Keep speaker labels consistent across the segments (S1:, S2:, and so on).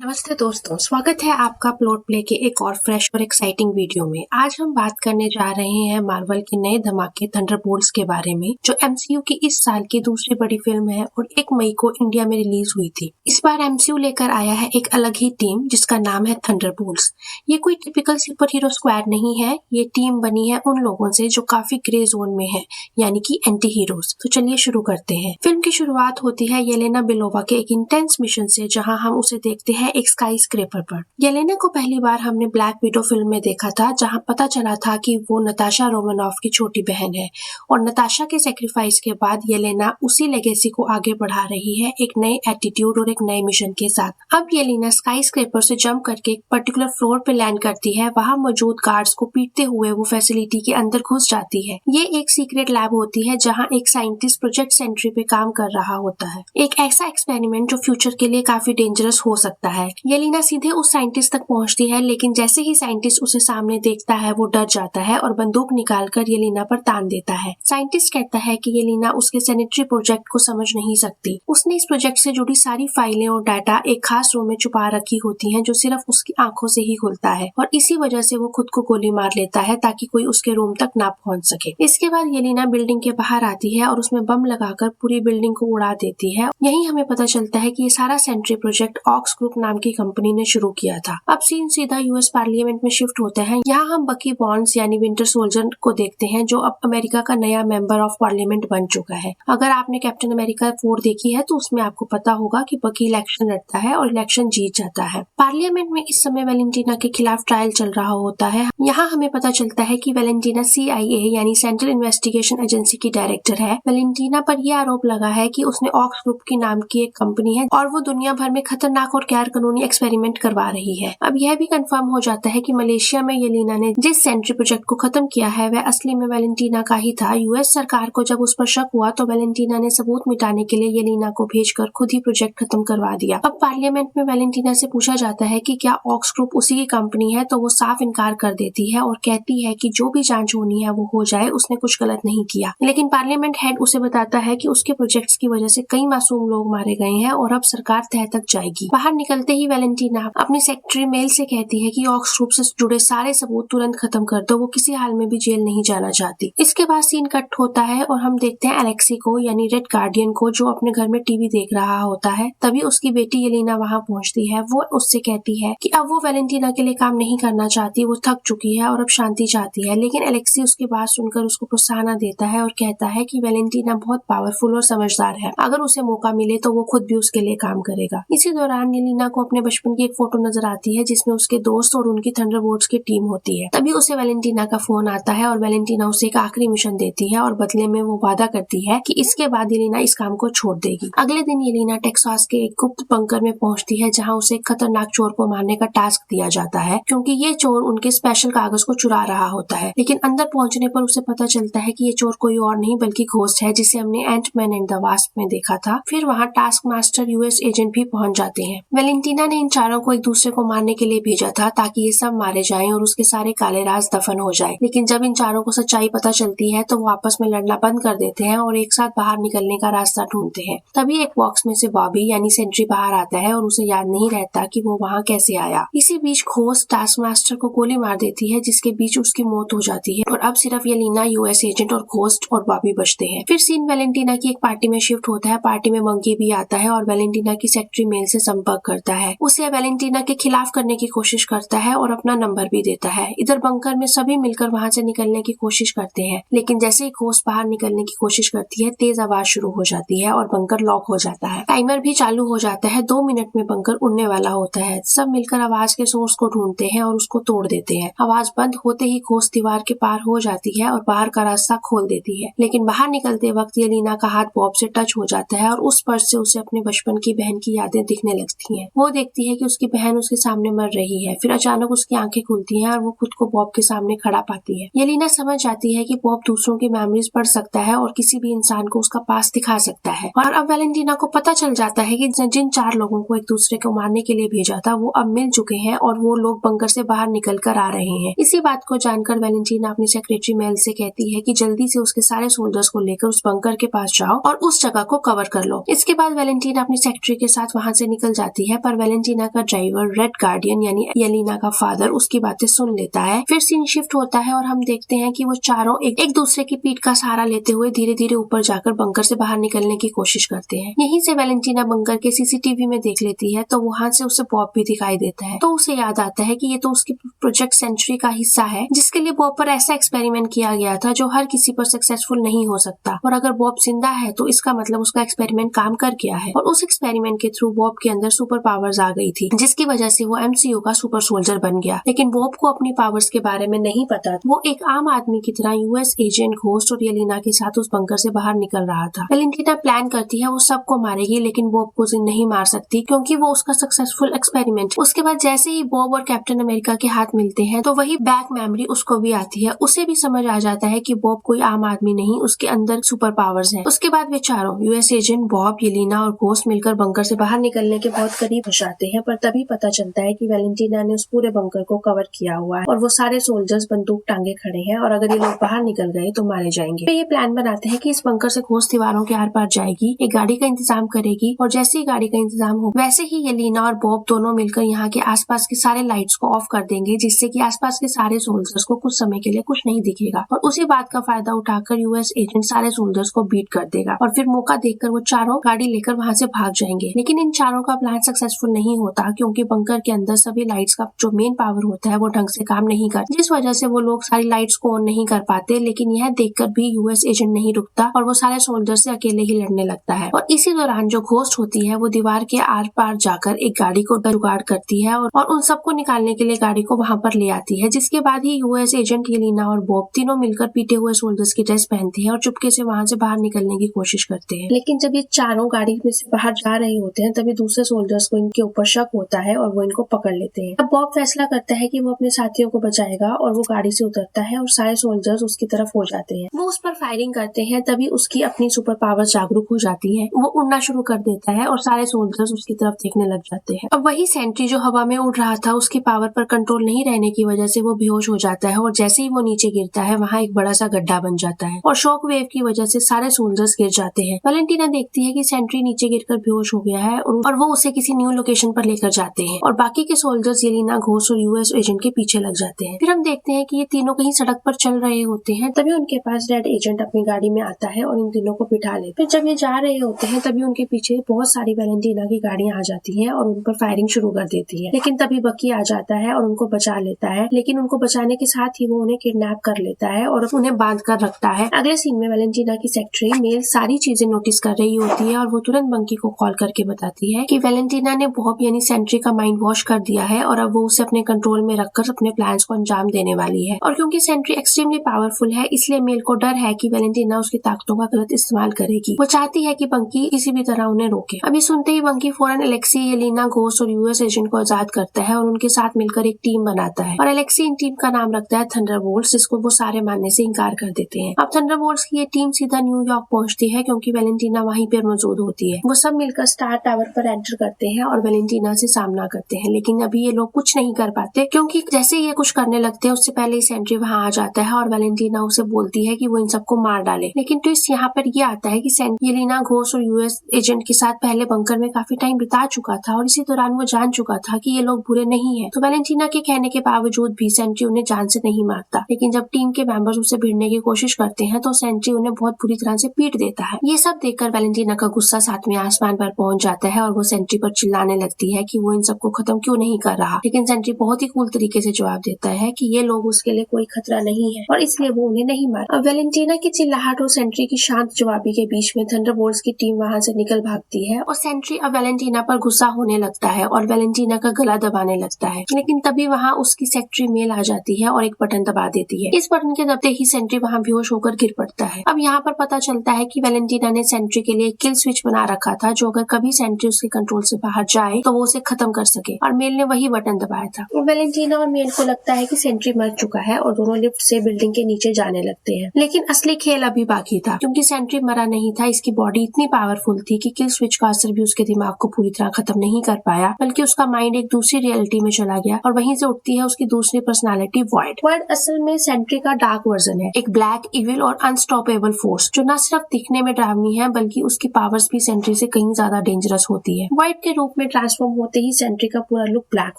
S1: नमस्ते दोस्तों, स्वागत है आपका प्लॉट प्ले के एक और फ्रेश और एक्साइटिंग वीडियो में। आज हम बात करने जा रहे हैं मार्वल के नए धमाके थंडरबोल्ट्स के बारे में, जो एमसीयू की इस साल की दूसरी बड़ी फिल्म है और 1 मई को इंडिया में रिलीज हुई थी। इस बार एमसीयू लेकर आया है एक अलग ही टीम जिसका नाम है थंडरबोल्ट्स। ये कोई टिपिकल सुपर हीरो स्क्वाड नहीं है, ये टीम बनी है उन लोगों से जो काफी ग्रे जोन में है, यानी कि एंटी हीरोज। तो चलिए शुरू करते हैं। फिल्म की शुरुआत होती है येलेना बेलोवा के एक इंटेंस मिशन से, जहाँ हम उसे देखते हैं एक स्काई स्क्रैपर पर। येलेना को पहली बार हमने ब्लैक विडो फिल्म में देखा था, जहां पता चला था कि वो नताशा रोमानॉफ की छोटी बहन है और नताशा के सेक्रीफाइस के बाद येलेना उसी लेगेसी को आगे बढ़ा रही है, एक नए एटीट्यूड और एक नए मिशन के साथ। अब येलेना स्काई स्क्रैपर से जंप करके एक पर्टिकुलर फ्लोर पे लैंड करती है। वहां मौजूद गार्ड्स को पीटते हुए वो फैसिलिटी के अंदर घुस जाती है। ये एक सीक्रेट लैब होती है जहाँ एक साइंटिस्ट प्रोजेक्ट सेंट्री पे काम कर रहा होता है, एक ऐसा एक्सपेरिमेंट जो फ्यूचर के लिए काफी डेंजरस हो सकता है। येलेना सीधे उस साइंटिस्ट तक पहुंचती है, लेकिन जैसे ही साइंटिस्ट उसे सामने देखता है वो डर जाता है और बंदूक निकालकर येलेना पर तान देता है। साइंटिस्ट कहता है कि येलेना उसके सैनिटरी प्रोजेक्ट को समझ नहीं सकती। उसने इस प्रोजेक्ट से जुड़ी सारी फाइलें और डाटा एक खास रूम में छुपा रखी होती हैं, जो सिर्फ उसकी आंखों से ही खुलता है, और इसी वजह से वो खुद को गोली मार लेता है ताकि कोई उसके रूम तक ना पहुंच सके। इसके बाद येलेना बिल्डिंग के बाहर आती है और उसमें बम लगाकर पूरी बिल्डिंग को उड़ा देती है। यही हमें पता चलता है कि ये सारा सेंट्री प्रोजेक्ट ऑक्स ग्रुप नाम की कंपनी ने शुरू किया था। अब सीन सीधा यूएस पार्लियामेंट में शिफ्ट होता है। यहाँ हम बकी बॉन्ड्स यानी विंटर सोल्जर को देखते हैं, जो अब अमेरिका का नया मेंबर ऑफ पार्लियामेंट बन चुका है। अगर आपने कैप्टन अमेरिका 4 देखी है तो उसमें आपको पता होगा कि बकी इलेक्शन लड़ता है और इलेक्शन जीत जाता है। पार्लियामेंट में इस समय वैलेंटीना के खिलाफ ट्रायल चल रहा होता है। यहाँ हमें पता चलता है कि वैलेंटीना CIA यानी सेंट्रल इन्वेस्टिगेशन एजेंसी की डायरेक्टर है। वैलेंटीना पर यह आरोप लगा है कि उसने ऑक्स ग्रुप की नाम की एक कंपनी है और वो दुनिया भर में खतरनाक और गैर कानूनी एक्सपेरिमेंट करवा रही है। अब यह भी कंफर्म हो जाता है कि मलेशिया में येलेना ने जिस सेंट्री प्रोजेक्ट को खत्म किया है वह असली में वैलेंटीना का ही था। यूएस सरकार को जब उस पर शक हुआ तो वैलेंटीना ने सबूत मिटाने के लिए येलेना को भेजकर खुद ही प्रोजेक्ट खत्म करवा दिया। अब पार्लियामेंट में वैलेंटीना से पूछा जाता है कि क्या ऑक्स ग्रुप उसी की कंपनी है, तो वो साफ इनकार कर देती है और कहती है कि जो भी जांच होनी है वो हो जाए, उसने कुछ गलत नहीं किया। लेकिन पार्लियामेंट हेड उसे बताता है कि उसके प्रोजेक्ट्स की वजह से कई मासूम लोग मारे गए हैं और अब सरकार तह तक जाएगी। बाहर निकलते ही वैलेंटीना अपनी सेक्रेटरी मेल से कहती है कि ऑक्स ग्रुप से जुड़े सारे सबूत तुरंत खत्म कर दो, वो किसी हाल में भी जेल नहीं जाना चाहती। इसके बाद सीन कट होता है और हम देखते हैं एलेक्सी को यानी रेड गार्डियन को, जो अपने घर में टीवी देख रहा होता है। तभी उसकी बेटी येलेना वहाँ पहुँचती है। वो उससे कहती है कि अब वो वैलेंटीना के लिए काम नहीं करना चाहती, वो थक चुकी है और अब शांति चाहती है। लेकिन एलेक्सी उसकी बात सुनकर उसको प्रोत्साहन देता है और कहता है कि वैलेंटीना बहुत पावरफुल और समझदार है, अगर उसे मौका मिले तो वो खुद भी उसके लिए काम करेगा। इसी दौरान येलेना को अपने बचपन की एक फोटो नजर आती है जिसमें उसके दोस्त और उनकी थंडरबोल्ट्स की टीम होती है। तभी उसे वैलेंटीना का फोन आता है और वैलेंटीना उसे एक आखिरी मिशन देती है और बदले में वो वादा करती है कि इसके बाद येलेना इस काम को छोड़ देगी। अगले दिन येलेना टेक्सास के एक गुप्त बंकर में पहुंचती है, जहां उसे एक खतरनाक चोर को मारने का टास्क दिया जाता है, क्योंकि ये चोर उनके स्पेशल कागज को चुरा रहा होता है। लेकिन अंदर पहुंचने पर उसे पता चलता है कि ये चोर कोई और नहीं बल्कि घोस्ट है, जिसे हमने एंटमैन एंड द वास्प में देखा था। फिर वहाँ टास्क मास्टर यूएस एजेंट भी पहुंच जाते हैं। वैलेंटीना ने इन चारों को एक दूसरे को मारने के लिए भेजा था ताकि ये सब मारे जाएं और उसके सारे काले राज दफन हो जाए। लेकिन जब इन चारों को सच्चाई पता चलती है तो वो आपस में लड़ना बंद कर देते हैं और एक साथ बाहर निकलने का रास्ता ढूंढते हैं। तभी एक बॉक्स में से बॉबी यानी सेंट्री बाहर आता है और उसे याद नहीं रहता कि वो वहाँ कैसे आया। इसी बीच घोस्ट टास्क मास्टर को गोली मार देती है, जिसके बीच उसकी मौत हो जाती है और अब सिर्फ येलेना, यूएस एजेंट और घोस्ट और बॉबी बचते हैं। फिर सीन वैलेंटीना की एक पार्टी में शिफ्ट होता है। पार्टी में मंकी भी आता है और वैलेंटीना की सेक्रेटरी मेल से संपर्क करता है। उसे वैलेंटीना के खिलाफ करने की कोशिश करता है और अपना नंबर भी देता है। इधर बंकर में सभी मिलकर वहाँ से निकलने की कोशिश करते हैं, लेकिन जैसे ही घोस्ट बाहर निकलने की कोशिश करती है, तेज आवाज शुरू हो जाती है और बंकर लॉक हो जाता है। टाइमर भी चालू हो जाता है। 2 मिनट में बंकर उड़ने वाला होता है। सब मिलकर आवाज के सोर्स को ढूंढते हैं और उसको तोड़ देते हैं। आवाज बंद होते ही घोस्ट दीवार के पार हो जाती है और बाहर का रास्ता खोल देती है। लेकिन बाहर निकलते वक्त येलेना का हाथ बॉब से टच हो जाता है और उस पर्स से उसे अपने बचपन की बहन की यादें दिखने लगती हैं। वो देखती है कि उसकी बहन उसके सामने मर रही है। फिर अचानक उसकी आंखें खुलती हैं और वो खुद को बॉब के सामने खड़ा पाती है। येलेना समझ जाती है कि बॉब दूसरों की मेमोरीज पढ़ सकता है और किसी भी इंसान को उसका पास दिखा सकता है। और अब वैलेंटीना को पता चल जाता है कि जिन 4 लोगों को एक दूसरे को मारने के लिए भेजा था वो अब मिल चुके हैं और वो लोग बंकर से बाहर निकल कर आ रहे हैं। इसी बात को जानकर वैलेंटीना अपनी सेक्रेटरी मेल से कहती है कि जल्दी से उसके सारे सोल्जर्स को लेकर उस बंकर के पास जाओ और उस जगह को कवर कर लो। इसके बाद वैलेंटीना अपनी सेक्रेटरी के साथ वहाँ से निकल जाती है, पर पर वेलेंटिना का ड्राइवर रेड गार्डियन यानी येलेना का फादर उसकी बातें सुन लेता है। फिर सीन शिफ्ट होता है और हम देखते हैं कि वो चारों एक दूसरे की पीठ का सहारा लेते हुए धीरे धीरे ऊपर जाकर बंकर से बाहर निकलने की कोशिश करते हैं। यहीं से वेलेंटिना बंकर के सीसीटीवी में देख लेती है तो वहाँ से उसे बॉब भी दिखाई देता है। तो उसे याद आता है कि ये तो उसके प्रोजेक्ट सेंचुरी का हिस्सा है जिसके लिए बॉब पर ऐसा एक्सपेरिमेंट किया गया था जो हर किसी पर सक्सेसफुल नहीं हो सकता, और अगर बॉब जिंदा है तो इसका मतलब उसका एक्सपेरिमेंट काम कर गया है। और उस एक्सपेरिमेंट के थ्रू बॉब के अंदर सुपर पावर्स आ गई थी जिसकी वजह से वो एमसीयू का सुपर सोल्जर बन गया। लेकिन बॉब को अपनी पावर्स के बारे में नहीं पता। वो एक आम आदमी की तरह यूएस एजेंट घोस्ट और येलेना के साथ उस बंकर से बाहर निकल रहा था। वेलेंटिना प्लान करती है वो सबको मारेगी लेकिन बॉब को नहीं मार सकती क्योंकि वो उसका सक्सेसफुल एक्सपेरिमेंट। उसके बाद जैसे ही बॉब और कैप्टन अमेरिका के हाथ मिलते हैं तो वही बैक मेमोरी उसको भी आती है। उसे भी समझ आ जाता है कि बॉब कोई आम आदमी नहीं, उसके अंदर सुपर पावर्स हैं। उसके बाद वे चारों यूएस एजेंट बॉब, येलेना और घोस्ट मिलकर बंकर से बाहर निकलने के बहुत करीब हो जाते हैं, पर तभी पता चलता है कि वेलेंटिना ने उस पूरे बंकर को कवर किया हुआ है और वो सारे सोल्जर्स बंदूक टांगे खड़े हैं और अगर ये लोग बाहर निकल गए तो मारे जाएंगे। वे ये प्लान बनाते हैं कि इस बंकर से घोस्ट दीवारों के आर पार जाएगी, एक गाड़ी का इंतजाम करेगी और जैसे ही गाड़ी का इंतजाम हो वैसे ही येलेना और बॉब दोनों मिलकर यहाँ के आसपास के सारे लाइट्स को ऑफ कर देंगे जिससे कि आसपास के सारे सोल्जर्स को कुछ समय के लिए कुछ नहीं दिखेगा। और उसी बात का फायदा उठाकर यूएस एजेंट सारे सोल्जर्स को बीट कर देगा और फिर मौका देखकर वो चारों गाड़ी लेकर वहाँ से भाग जाएंगे। लेकिन इन चारों का प्लान सक्सेसफुल नहीं होता क्योंकि बंकर के अंदर सभी लाइट्स का जो मेन पावर होता है वो ढंग से काम नहीं करता, जिस वजह से वो लोग सारी लाइट्स को ऑन नहीं कर पाते। लेकिन यह देखकर भी यूएस एजेंट नहीं रुकता और वो सारे सोल्जर से अकेले ही लड़ने लगता है। और इसी दौरान जो घोस्ट होती है वो दीवार के आर पार जाकर एक गाड़ी को जुगाड़ करती है और उन सबको निकालने के लिए गाड़ी को वहाँ पर ले आती है, जिसके बाद ही यूएस एजेंट, येलेना और बॉब तीनों मिलकर पीटे हुए सोल्जर्स की ड्रेस पहनते हैं और चुपके से वहाँ से बाहर निकलने की कोशिश करते हैं। लेकिन जब ये चारों गाड़ी में से बाहर जा रहे होते हैं तभी दूसरे सोल्जर्स को इनके ऊपर शक होता है और वो इनको पकड़ लेते हैं। अब बॉब फैसला करता है कि वो अपने साथियों को बचाएगा और वो गाड़ी से उतरता है और सारे सोल्जर्स उसकी तरफ हो जाते हैं। वो उस पर फायरिंग करते हैं, तभी उसकी अपनी सुपर पावर जागरूक हो जाती है। वो उड़ना शुरू कर देता है और सारे सोल्जर्स उसकी तरफ देखने लग जाते हैं। अब वही सेंट्री जो हवा में उड़ रहा था उसकी पावर पर कंट्रोल नहीं रहने की वजह से वो बेहोश हो जाता है और जैसे ही वो नीचे गिरता है वहाँ एक बड़ा सा गड्ढा बन जाता है और शॉक वेव की वजह से सारे सोल्जर्स गिर जाते हैं। वेलेंटिना देखती है कि सेंट्री नीचे गिरकर बेहोश हो गया है और वो उसे किसी न्यू लोकेशन पर लेकर जाते हैं और बाकी के सोल्जर्स येलेना, घोस्ट और यूएस एजेंट के पीछे लग जाते हैं। फिर हम देखते हैं कि ये तीनों कहीं सड़क पर चल रहे होते हैं, तभी उनके पास रेड एजेंट अपनी गाड़ी में आता है और इन तीनों को बिठा ले। फिर जब ये जा रहे होते हैं तभी उनके पीछे बहुत सारी वेलेंटिना की गाड़ियां आ जाती हैं और उन पर फायरिंग शुरू कर देती है। लेकिन तभी बकी आ जाता है और उनको बचा लेता है, लेकिन उनको बचाने के साथ ही वो उन्हें किडनैप कर लेता है और उन्हें बांध कर रखता है। अगले सीन में वेलेंटिना की सेक्रेटरी मेल सारी चीजें नोटिस कर रही होती है और वो तुरंत बंकी को कॉल करके बताती है कि वेलेंटिना ने बॉब यानी सेंट्री का माइंड वॉश कर दिया है और अब वो उसे अपने कंट्रोल में रखकर अपने प्लान्स को अंजाम देने वाली है। और क्योंकि सेंट्री एक्सट्रीमली पावरफुल है इसलिए मेल को डर है कि वेलेंटिना उसकी ताकतों का गलत इस्तेमाल करेगी। वो चाहती है कि बंकी किसी भी तरह उन्हें रोके। अभी सुनते ही बंकी फौरन एलेक्सी, येलेना, घोस्ट और यूएस एजेंट को आजाद करता है और उनके साथ मिलकर एक टीम बनाता है और एलेक्सी इन टीम का नाम रखता है थंडरबोल्ट्स, जिसको वो सारे मानने से इंकार कर देते हैं। अब थंडरबोल्ट्स की ये टीम सीधा न्यूयॉर्क पहुंचती है क्योंकि वेलेंटिना वहीं पर मौजूद होती है। वो सब मिलकर स्टार टावर पर एंटर करते हैं और वेलेंटिना से सामना करते हैं, लेकिन अभी ये लोग कुछ नहीं कर पाते क्योंकि जैसे ये कुछ करने लगते हैं उससे पहले ही सेंट्री वहाँ आ जाता है और वेलेंटिना उसे बोलती है कि वो इन सबको मार डाले। लेकिन ट्विस्ट यहाँ पर ये आता है कि येलेना, घोस्ट और यूएस एजेंट के साथ पहले बंकर में काफी टाइम बिता चुका था और इसी दौरान वो जान चुका था कि ये लोग बुरे नहीं है। तो वेलेंटिना के कहने के बावजूद भी सेंट्री उन्हें जान से नहीं मारता। लेकिन जब टीम के मेंबर्स उसे भिड़ने की कोशिश करते हैं तो सेंट्री उन्हें बहुत बुरी तरह से पीट देता है। ये सब देखकर वेलेंटिना का गुस्सा सातवें आसमान पर पहुंच जाता है और वो सेंट्री पर चिल्लाने लगती है कि वो इन सबको खत्म क्यों नहीं कर रहा। लेकिन सेंट्री बहुत ही कूल तरीके से जवाब देता है कि ये लोग उसके लिए कोई खतरा नहीं है और इसलिए वो उन्हें नहीं मार। अब वेलेंटिना की चिल्लाहट और सेंट्री की शांत जवाबी के बीच में थंडरबोल्ट्स की टीम वहाँ से निकल भागती है और सेंट्री अब वेलेंटिना पर गुस्सा होने लगता है और वेलेंटिना का गला दबाने लगता है। लेकिन तभी वहाँ उसकी सेक्रेटरी मेल आ जाती है और एक बटन दबा देती है। इस बटन के दबते ही सेंट्री वहाँ बेहोश होकर गिर पड़ता है। अब यहाँ पर पता चलता है कि वेलेंटिना ने सेंट्री के लिए एक किल स्विच बना रखा था जो अगर कभी सेंट्री उसके कंट्रोल से बाहर जाए तो वो उसे खत्म कर सके, और मेल ने वही बटन दबाया था। वेलेंटिना और मेल को लगता है कि सेंट्री मर चुका है और दोनों लिफ्ट से बिल्डिंग के नीचे जाने लगते हैं। लेकिन असली खेल अभी बाकी था क्योंकि सेंट्री मरा नहीं था। इसकी बॉडी इतनी पावरफुल थी कि किल स्विच का असर भी उसके दिमाग को पूरी तरह खत्म नहीं कर पाया, बल्कि उसका माइंड एक दूसरी रियलिटी में चला गया और वहीं से उठती है उसकी दूसरी पर्सनालिटी वॉइड। वॉइड असल में सेंट्री का डार्क वर्जन है, एक ब्लैक, इविल और अनस्टॉपेबल फोर्स जो न सिर्फ दिखने में डरावनी है बल्कि उसकी पावर्स भी सेंट्री से कहीं ज्यादा डेंजरस होती है। वॉइड के रूप में ट्रांसफॉर्म होते ही सेंट्री का पूरा लुक ब्लैक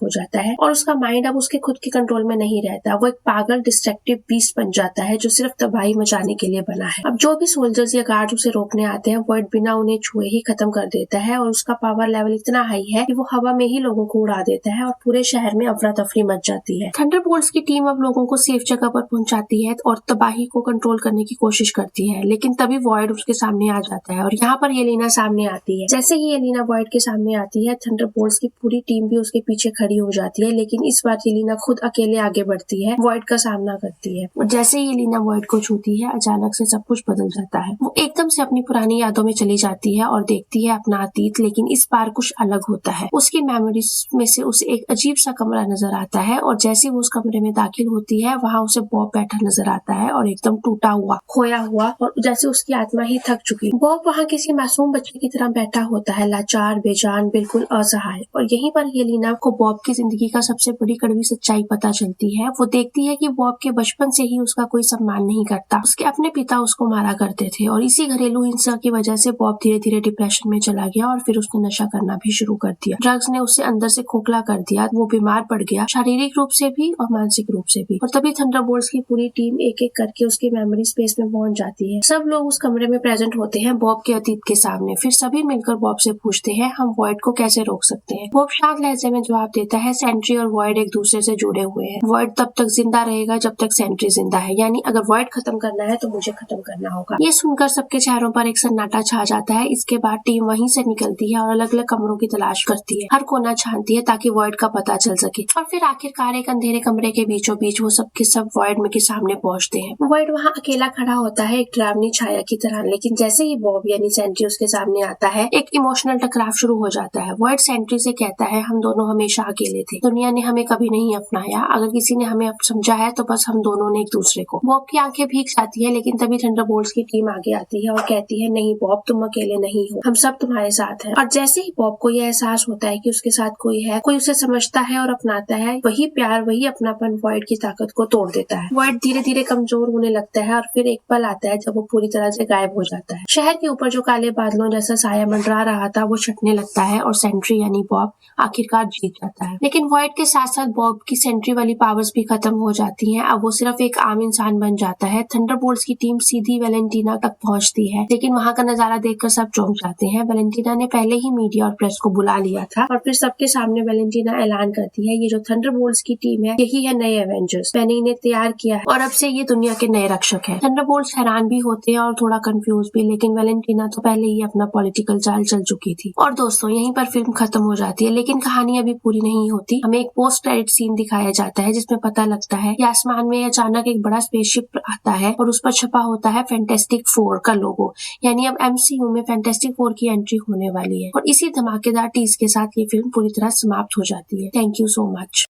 S1: हो जाता है और उसका माइंड अब उसके खुद के कंट्रोल में नहीं रहता। वो एक पागल डिस्ट्रक्टिव बीस्ट बन जाता है जो सिर्फ तबाही मचाने के लिए बना है। अब जो भी सोल्जर्स या गार्ड उसे रोकने आते हैं वॉइड बिना उन्हें छुए ही खत्म कर देता है और उसका पावर लेवल इतना हाई है कि वो हवा में ही लोगों को उड़ा देता है और पूरे शहर में अफरा तफरी मच जाती है। थंडरबोल्ट्स की टीम अब लोगों को सेफ जगह पर पहुंचाती है और तबाही को कंट्रोल करने की कोशिश करती है, लेकिन तभी वॉइड उसके सामने आ जाता है और यहाँ पर येलेना सामने आती है। जैसे ही येलेना वॉइड के सामने आती है थंडरबोल्ट्स की पूरी टीम भी उसके पीछे खड़ी हो जाती है, लेकिन इस बार येलेना खुद अकेले आगे बढ़ती है, वॉइड का सामना करती है और जैसे ही येलेना वॉइड को छूती है अचानक से सब कुछ बदल जाता है। वो एकदम से अपनी पुरानी यादों में चली जाती है और देखती है अपना अतीत, लेकिन इस बार कुछ अलग होता है। उसकी मेमोरीज में से उसे एक अजीब सा कमरा नजर आता है और जैसे वो उस कमरे में दाखिल होती है वहाँ उसे बॉब बैठा नजर आता है और एकदम टूटा हुआ, खोया हुआ और जैसे उसकी आत्मा ही थक चुकी। बॉब वहाँ किसी मासूम बच्चे की तरह बैठा होता है, लाचार, बेजान, बिल्कुल असहाय। और यहीं पर येलेना को बॉब की जिंदगी का सबसे बड़ी कड़वी सच्चाई पता चलती है। वो देखती है कि बॉब के बचपन से ही उसका कोई सम्मान नहीं करता। उसके अपने पिता उसको मारा करते थे और इसी घरेलू हिंसा की वजह से बॉब धीरे धीरे डिप्रेशन में चला गया और फिर उसने नशा करना भी शुरू कर दिया। ड्रग्स ने उसे अंदर से खोखला कर दिया, वो बीमार पड़ गया, शारीरिक रूप से भी और मानसिक रूप से भी। और तभी थंडरबोल्ट्स की पूरी टीम एक एक करके उसकी मेमोरी स्पेस में पहुंच जाती है। सब लोग उस कमरे में प्रेजेंट होते हैं बॉब के अतीत के सामने। फिर सभी मिलकर बॉब से पूछते हैं हम वॉइड को कैसे रोक सकते हैं। बॉब शांत लहजे में जवाब देता है सेंट्री और वॉइड एक दूसरे से जुड़े हुए हैं। वॉइड तब तक जिंदा रहेगा जब तक सेंट्री जिंदा है, यानी अगर वॉइड खत्म करना है तो मुझे खत्म करना होगा। ये सुनकर सबके चेहरों पर एक सन्नाटा छा जाता है। इसके बाद टीम वहीं से निकलती है और अलग अलग कमरों की तलाश करती है, हर कोना छानती है ताकि वॉइड का पता चल सके। और फिर आखिरकार एक अंधेरे कमरे के बीचों बीच वो सब के सब वॉइड के सामने पहुंचते हैं। वॉइड वहाँ अकेला खड़ा होता है एक डरावनी छाया की तरह, लेकिन जैसे ही बॉब यानी सेंट्री उसके सामने आता है एक इमोशनल टकराव शुरू हो जाता है। वॉइड सेंट्री से कहता है हम दोनों हमेशा अकेले थे, दुनिया ने हमें कभी नहीं अपनाया, अगर किसी ने हमें समझा है तो बस हम दोनों ने एक दूसरे को। बॉब की आंखें भीग जाती है, लेकिन तभी थंडरबोल्ट्स की टीम आगे आती है और कहती है नहीं बॉब तुम अकेले नहीं हो, हम सब तुम्हारे साथ हैं। और जैसे ही बॉब को यह एहसास होता है कि उसके साथ कोई है, कोई उसे समझता है और अपनाता है, वही प्यार वही अपनापन वॉइड की ताकत को तोड़ देता है। वॉइड धीरे धीरे कमजोर होने लगता है और फिर एक पल आता है जब वो पूरी तरह से गायब हो जाता है। शहर के ऊपर जो काले बादलों जैसा साया मंडरा रहा था वो छटने लगता है और सेंट्री यानी बॉब आखिरकार जीत जाता है। लेकिन वॉइड के साथ साथ बॉब की सेंट्री वाली पावर्स भी खत्म हो जाती हैं। अब वो सिर्फ एक आम इंसान बन जाता है। थंडरबोल्ट्स की टीम सीधी वेलेंटीना तक पहुंचती है, लेकिन वहां का नजारा देखकर सब चौंक जाते हैं। वेलेंटीना ने पहले ही मीडिया और प्रेस को बुला लिया था और फिर सबके सामने वेलेंटीना ऐलान करती है ये जो थंडरबोल्ट्स की टीम है यही है नए एवेंजर्स, मैंने इन्हें तैयार किया है और अब से ये दुनिया के नए रक्षक हैं। थंडरबोल्ट्स हैरान भी होते हैं और थोड़ा कंफ्यूज भी, लेकिन वेलेंटीना तो पहले ही अपना पॉलिटिकल चाल चल चुकी थी। और दोस्तों यहीं पर फिल्म खत्म हो जाती है, लेकिन कहानी अभी पूरी नहीं होती। हमें एक पोस्ट क्रेडिट सीन दिखाया जाता है जिसमें पता लगता है कि आसमान में अचानक एक बड़ा स्पेसशिप आता है और उस पर छपा होता है फैंटास्टिक 4 का लोगो, यानी अब MCU में फैंटास्टिक 4 की एंट्री होने वाली है। और इसी धमाकेदार टीज के साथ ये फिल्म पूरी तरह समाप्त हो जाती है। Thank you so much.